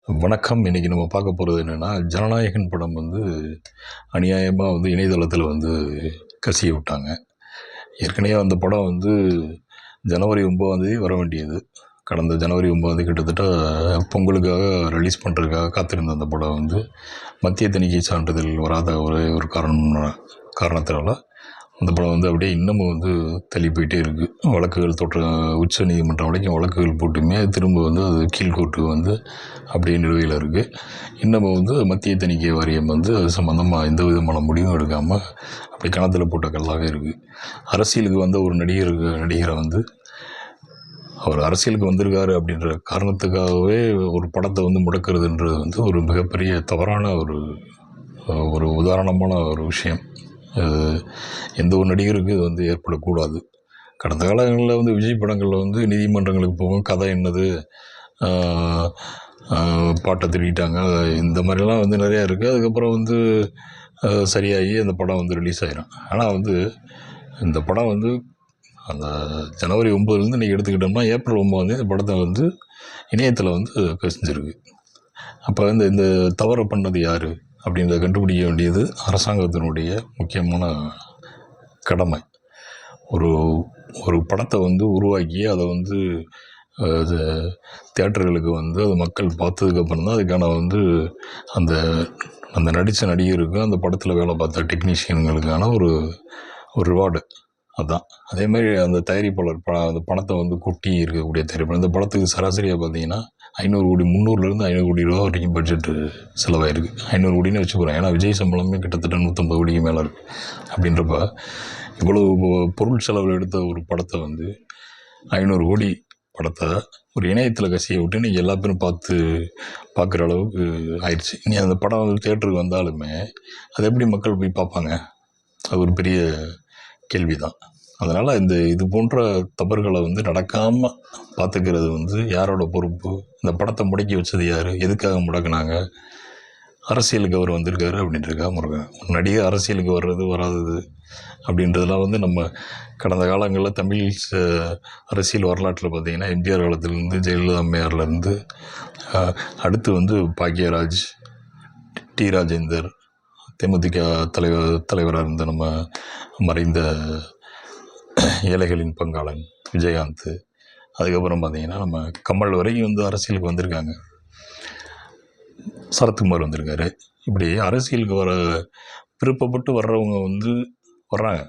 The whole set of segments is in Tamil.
வணக்கம். இன்றைக்கி நம்ம பார்க்க போகிறது என்னென்னா, ஜனநாயகன் படம் வந்து அநியாயமாக வந்து இணையதளத்தில் வந்து கசிய விட்டாங்க. ஏற்கனவே அந்த படம் வந்து ஜனவரி 9ஆம் தேதி வர வேண்டியது. கடந்த ஜனவரி 9ஆம் தேதி கிட்டத்தட்ட பொங்கலுக்காக ரிலீஸ் பண்ணுறதுக்காக காத்திருந்த அந்த படம் வந்து மத்திய தணிக்கை சான்றிதழ் வராத ஒரே ஒரு காரணத்தினால அந்த படம் வந்து அப்படியே இன்னமும் வந்து தள்ளி போயிட்டே இருக்குது. வழக்குகள் உச்ச நீதிமன்றம் வரைக்கும் வழக்குகள் போட்டுமே திரும்ப வந்து அது கீழ்கோர்ட்டுக்கு வந்து அப்படியே நிலுவையில் இருக்குது. இன்னமும் வந்து மத்திய தணிக்கை வாரியம் வந்து அது சம்மந்தமாக எந்த விதமான முடிவும் எடுக்காமல் அப்படி கணத்தில் போட்ட கல்லாகவே இருக்குது. அரசியலுக்கு வந்த ஒரு நடிகரை வந்து அவர் அரசியலுக்கு வந்திருக்காரு அப்படின்ற காரணத்துக்காகவே ஒரு படத்தை வந்து முடக்கிறதுன்றது வந்து ஒரு மிகப்பெரிய தவறான ஒரு உதாரணமான ஒரு விஷயம். எந்த ஒரு நடிகருக்கு இது வந்து ஏற்படக்கூடாது. கடந்த காலங்களில் வந்து விஜய் படங்களில் வந்து நீதிமன்றங்களுக்கு போகும், கதை என்னது, பாட்டை திருடிட்டாங்க, இந்த மாதிரிலாம் வந்து நிறையா இருக்குது. அதுக்கப்புறம் வந்து சரியாகி அந்த படம் வந்து ரிலீஸ் ஆகிடும். ஆனால் வந்து இந்த படம் வந்து அந்த ஜனவரி 9லேருந்து இன்றைக்கி எடுத்துக்கிட்டோம்னா ஏப்ரல் 9ஆம் இந்த படத்தை வந்து இணையத்தில் வந்து கசிஞ்சிருக்கு. அப்போ வந்து இந்த தவறை பண்ணது யார் அப்படின்றத கண்டுபிடிக்க வேண்டியது அரசாங்கத்தினுடைய முக்கியமான கடமை. ஒரு படத்தை வந்து உருவாக்கி அதை வந்து தியேட்டர்களுக்கு வந்து அது மக்கள் பார்த்ததுக்கப்புறம் தான் அதுக்கான வந்து அந்த நடித்த நடிகருக்கும் அந்த படத்தில் வேலை பார்த்த டெக்னீஷியன்களுக்கான ஒரு ரிவார்டு அதுதான். அதேமாதிரி அந்த தயாரிப்பாளர் அந்த பணத்தை வந்து கொட்டி இருக்கக்கூடிய தயாரிப்பாளர் இந்த படத்துக்கு சராசரியாக பார்த்தீங்கன்னா 500 கோடி 300லேருந்து 500 கோடி ரூபா வரைக்கும் பட்ஜெட்டு செலவாயிருக்கு. 500 கோடின்னு வச்சுக்கிறோம். ஏன்னா விஜய் சம்பளமே கிட்டத்தட்ட 150 கோடிக்கு மேலே இருக்குது. அப்படின்றப்ப இவ்வளவு பொருள் செலவில் எடுத்த ஒரு படத்தை வந்து 500 கோடி படத்தை ஒரு இணையத்தில் கசிய விட்டு இன்றைக்கி எல்லா பேரும் பார்க்குற அளவுக்கு ஆயிடுச்சு. இனி அந்த படம் வந்து தியேட்டருக்கு வந்தாலுமே அது எப்படி மக்கள் போய் பார்ப்பாங்க? அது ஒரு பெரிய கேள்வி தான். அதனால் இது போன்ற தவறுகளை வந்து நடக்காமல் பார்த்துக்கிறது வந்து யாரோட பொறுப்பு? இந்த படத்தை முடக்கி வச்சது யார்? எதுக்காக முடக்கினாங்க? அரசியலுக்கு அவர் வந்திருக்காரு அப்படின்றதுக்காக முடக்காங்க. நடிகர் அரசியலுக்கு வராதது அப்படின்றதெல்லாம் வந்து நம்ம கடந்த காலங்களில் தமிழ் அரசியல் வரலாற்றில் பார்த்திங்கன்னா எம்ஜிஆர் காலத்துலேருந்து ஜெயலலிதா அம்மையார்லேருந்து அடுத்து வந்து பாக்யராஜ், டி ராஜேந்தர், தேமுதிக தலைவராக இருந்த நம்ம மறைந்த ஏழைகளின் பங்காளன் விஜயகாந்த், அதுக்கப்புறம் பார்த்திங்கன்னா நம்ம கமல் வரைக்கும் வந்து அரசியலுக்கு வந்திருக்காங்க. சரத்குமார் வந்திருக்காரு. இப்படி அரசியலுக்கு விருப்பப்பட்டு வர்றவங்க வந்து வர்றாங்க.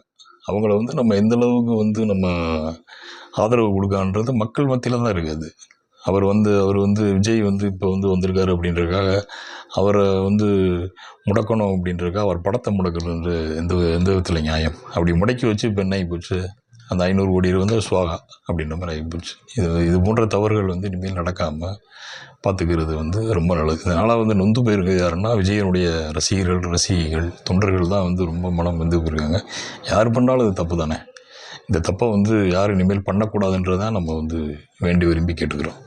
அவங்கள வந்து நம்ம எந்தளவுக்கு வந்து நம்ம ஆதரவு கொடுக்கான்றது மக்கள் மத்தியில் தான் இருக்குது. அவர் வந்து விஜய் வந்து இப்போ வந்து வந்திருக்காரு அப்படின்றதுக்காக அவரை வந்து முடக்கணும் அப்படின்றதுக்காக அவர் படத்தை முடக்கிறது எந்த விதத்தில் நியாயம்? அப்படி முடக்கி வச்சு இப்போ என்ன ஆகி போச்சு? அந்த 500 கோடி வந்து சுவாகா அப்படின்ற மாதிரி ஆகிப்போச்சு. இது போன்ற தவறுகள் வந்து இனிமேல் நடக்காமல் பார்த்துக்கிறது வந்து ரொம்ப நல்லது. இதனால் வந்து நொந்து போயிருக்கு யாருன்னா விஜயனுடைய ரசிகைகள் தொண்டர்கள் தான் வந்து ரொம்ப மனம் வந்து போயிருக்காங்க. யார் பண்ணாலும் இது தப்பு தானே. இந்த தப்பை வந்து யார் இனிமேல் பண்ணக்கூடாதுன்றதான் நம்ம வந்து வேண்டி விரும்பி கேட்டுக்கிறோம்.